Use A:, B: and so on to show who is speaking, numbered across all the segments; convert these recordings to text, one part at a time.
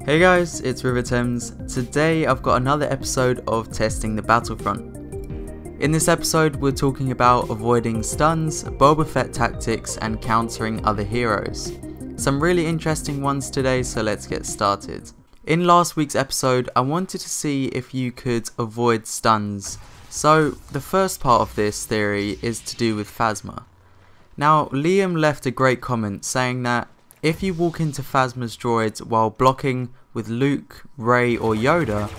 A: Hey guys, it's RivaThames. Today I've got another episode of testing the Battlefront. In this episode we're talking about avoiding stuns, Boba Fett tactics and countering other heroes. Some really interesting ones today, so let's get started. In last week's episode I wanted to see if you could avoid stuns. So the first part of this theory is to do with Phasma. Now Liam left a great comment saying that if you walk into Phasma's droids while blocking with Luke, Rey or Yoda,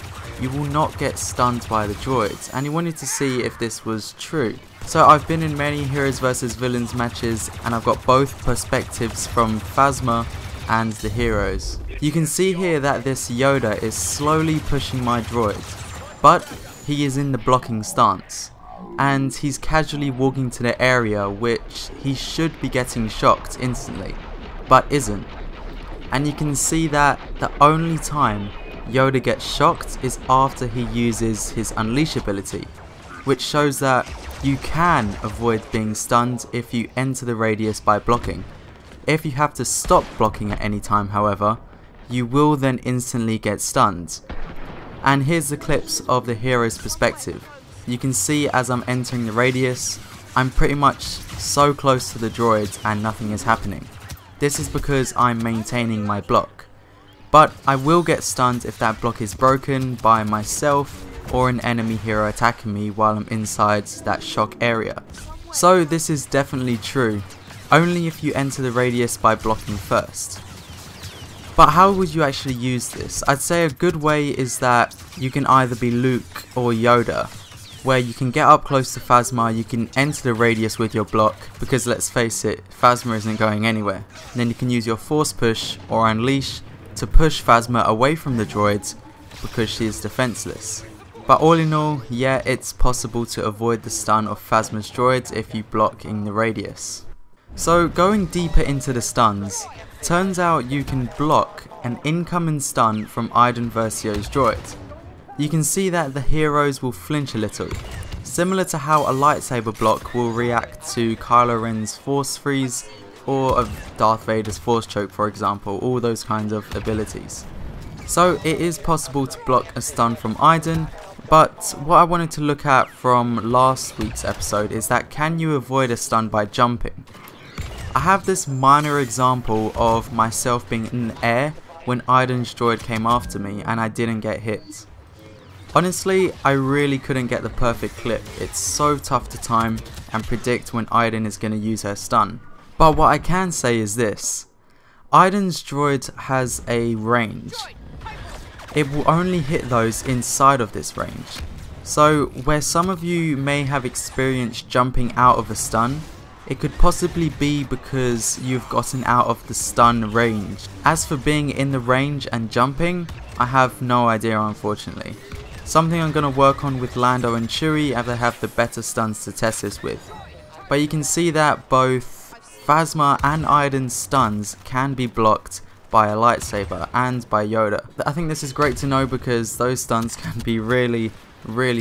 A: you will not get stunned by the droids, and he wanted to see if this was true. So I've been in many heroes versus villains matches and I've got both perspectives from Phasma and the heroes. You can see here that this Yoda is slowly pushing my droid, but he is in the blocking stance. And he's casually walking to the area which he should be getting shocked instantly, but isn't. And you can see that the only time Yoda gets shocked is after he uses his Unleash ability, which shows that you can avoid being stunned if you enter the radius by blocking. If you have to stop blocking at any time, however, you will then instantly get stunned. And here's the clips of the hero's perspective. You can see as I'm entering the radius, I'm pretty much so close to the droids and nothing is happening. This is because I'm maintaining my block. But I will get stunned if that block is broken by myself or an enemy hero attacking me while I'm inside that shock area. So this is definitely true, only if you enter the radius by blocking first. But how would you actually use this? I'd say a good way is that you can either be Luke or Yoda, where you can get up close to Phasma, you can enter the radius with your block, because let's face it, Phasma isn't going anywhere. And then you can use your force push or unleash to push Phasma away from the droids, because she is defenseless. But all in all, yeah, it's possible to avoid the stun of Phasma's droids if you block in the radius. So going deeper into the stuns, turns out you can block an incoming stun from Iden Versio's droid. You can see that the heroes will flinch a little, similar to how a lightsaber block will react to Kylo Ren's force freeze or of Darth Vader's force choke, for example, all those kinds of abilities. So it is possible to block a stun from Iden, but what I wanted to look at from last week's episode is that can you avoid a stun by jumping? I have this minor example of myself being in the air when Iden's droid came after me and I didn't get hit. Honestly, I really couldn't get the perfect clip. It's so tough to time and predict when Iden is going to use her stun. But what I can say is this. Iden's droid has a range. It will only hit those inside of this range. So where some of you may have experienced jumping out of a stun, it could possibly be because you've gotten out of the stun range. As for being in the range and jumping, I have no idea, unfortunately. Something I'm going to work on with Lando and Chewie as they have the better stuns to test this with. But you can see that both Phasma and Iden's stuns can be blocked by a lightsaber and by Yoda. I think this is great to know because those stuns can be really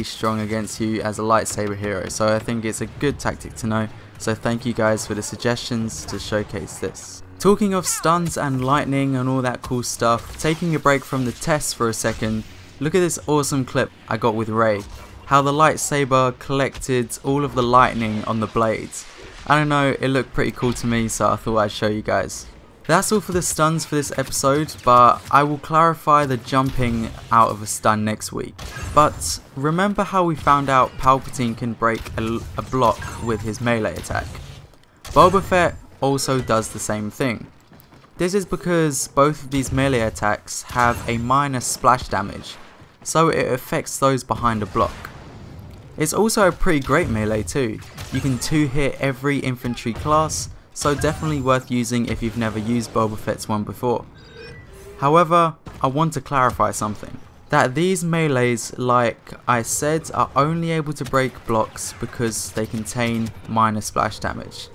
A: strong against you as a lightsaber hero. So I think it's a good tactic to know. So thank you guys for the suggestions to showcase this. Talking of stuns and lightning and all that cool stuff, taking a break from the tests for a second, look at this awesome clip I got with Rey. How the lightsaber collected all of the lightning on the blades. I don't know, it looked pretty cool to me, so I thought I'd show you guys. That's all for the stuns for this episode, but I will clarify the jumping out of a stun next week. But remember how we found out Palpatine can break a block with his melee attack? Boba Fett also does the same thing. This is because both of these melee attacks have a minor splash damage, so it affects those behind a block. It's also a pretty great melee too. You can 2-hit every infantry class, so definitely worth using if you've never used Boba Fett's one before. However, I want to clarify something. That these melees, like I said, are only able to break blocks because they contain minor splash damage.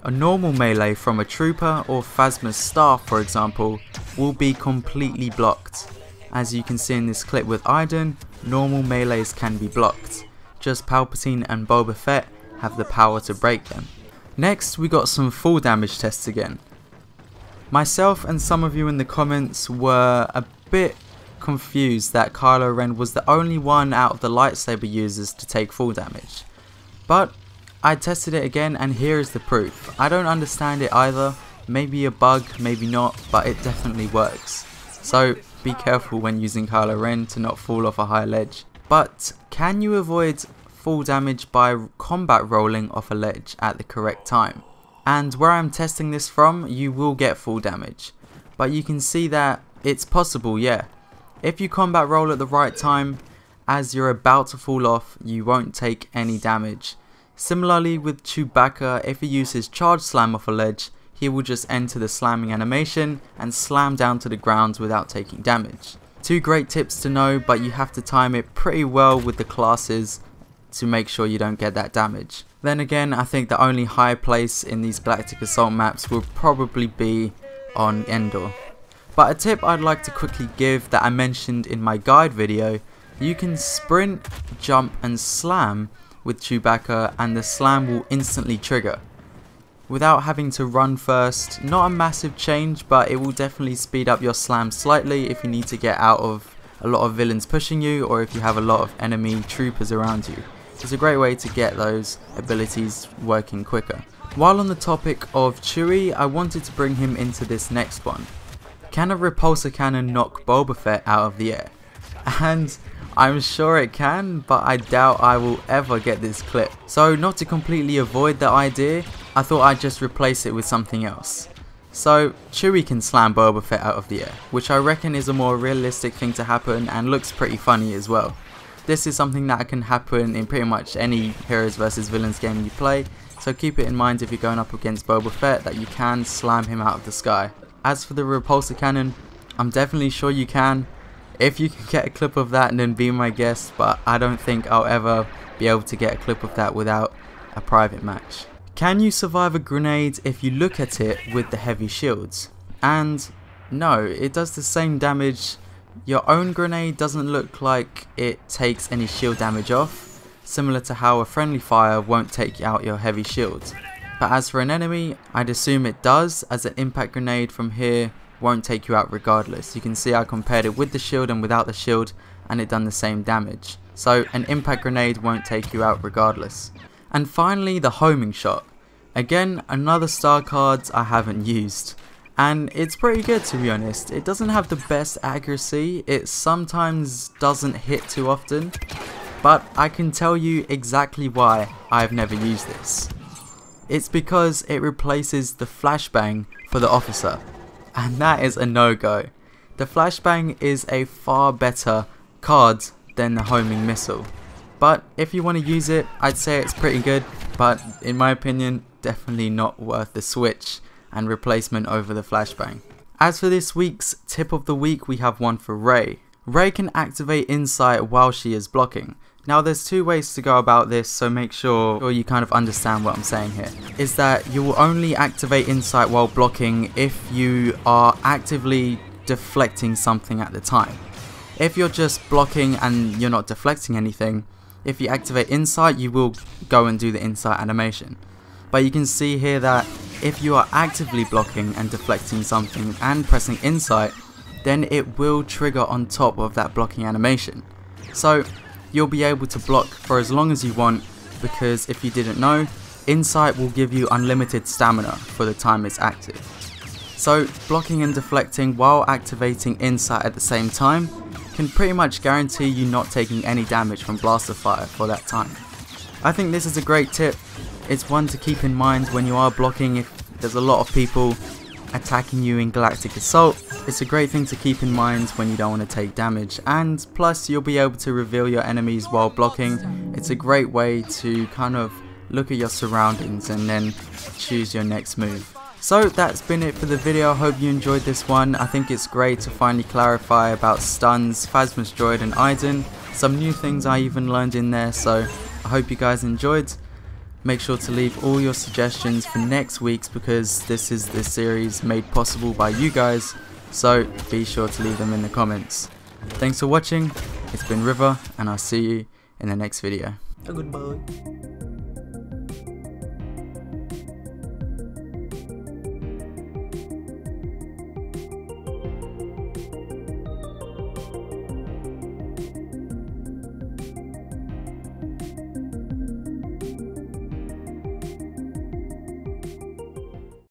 A: A normal melee from a trooper or Phasma's staff, for example, will be completely blocked. As you can see in this clip with Iden, normal melees can be blocked. Just Palpatine and Boba Fett have the power to break them. Next we got some full damage tests again. Myself and some of you in the comments were a bit confused that Kylo Ren was the only one out of the lightsaber users to take full damage. But I tested it again and here is the proof. I don't understand it either, maybe a bug, maybe not, but it definitely works. So be careful when using Kylo Ren to not fall off a high ledge. But can you avoid full damage by combat rolling off a ledge at the correct time? And where I'm testing this from, you will get full damage. But you can see that it's possible, yeah. If you combat roll at the right time, as you're about to fall off, you won't take any damage. Similarly with Chewbacca, if he uses charge slam off a ledge, he will just enter the slamming animation and slam down to the ground without taking damage. Two great tips to know, but you have to time it pretty well with the classes to make sure you don't get that damage. Then again, I think the only high place in these Galactic Assault maps will probably be on Endor. But a tip I'd like to quickly give that I mentioned in my guide video, you can sprint, jump and slam with Chewbacca and the slam will instantly trigger. Without having to run first, not a massive change, but it will definitely speed up your slam slightly if you need to get out of a lot of villains pushing you or if you have a lot of enemy troopers around you. It's a great way to get those abilities working quicker. While on the topic of Chewie, I wanted to bring him into this next one. Can a repulsor cannon knock Boba Fett out of the air? And I'm sure it can, but I doubt I will ever get this clip. So not to completely avoid the idea, I thought I'd just replace it with something else. So Chewie can slam Boba Fett out of the air, which I reckon is a more realistic thing to happen and looks pretty funny as well. This is something that can happen in pretty much any Heroes vs Villains game you play, so keep it in mind if you're going up against Boba Fett that you can slam him out of the sky. As for the repulsor cannon, I'm definitely sure you can. If you can get a clip of that, then be my guest, but I don't think I'll ever be able to get a clip of that without a private match. Can you survive a grenade if you look at it with the heavy shields? And no, it does the same damage. Your own grenade doesn't look like it takes any shield damage off, similar to how a friendly fire won't take out your heavy shields. But as for an enemy, I'd assume it does, as an impact grenade from here won't take you out regardless. You can see I compared it with the shield and without the shield and it done the same damage. So an impact grenade won't take you out regardless. And finally the homing shot. Again, another star card I haven't used. And it's pretty good, to be honest. It doesn't have the best accuracy, it sometimes doesn't hit too often, but I can tell you exactly why I've never used this. It's because it replaces the flashbang for the officer, and that is a no-go. The flashbang is a far better card than the homing missile, but if you want to use it, I'd say it's pretty good, but in my opinion, definitely not worth the switch and replacement over the flashbang. As for this week's tip of the week, we have one for Rey. Rey can activate Insight while she is blocking. Now there's two ways to go about this, so make sure you kind of understand what I'm saying here. Is that you will only activate Insight while blocking if you are actively deflecting something at the time. If you're just blocking and you're not deflecting anything, if you activate Insight you will go and do the Insight animation. But you can see here that if you are actively blocking and deflecting something and pressing Insight, then it will trigger on top of that blocking animation. So you'll be able to block for as long as you want, because if you didn't know, Insight will give you unlimited stamina for the time it's active. So blocking and deflecting while activating Insight at the same time can pretty much guarantee you not taking any damage from blaster fire for that time. I think this is a great tip. It's one to keep in mind when you are blocking if there's a lot of people attacking you in Galactic Assault. It's a great thing to keep in mind when you don't want to take damage, and plus you'll be able to reveal your enemies while blocking. It's a great way to kind of look at your surroundings and then choose your next move. So that's been it for the video. I hope you enjoyed this one. I think it's great to finally clarify about stuns, Phasma's droid and Iden. Some new things I even learned in there, so I hope you guys enjoyed. Make sure to leave all your suggestions for next week's, because this is the series made possible by you guys, so be sure to leave them in the comments. Thanks for watching, it's been Riva, and I'll see you in the next video. Goodbye.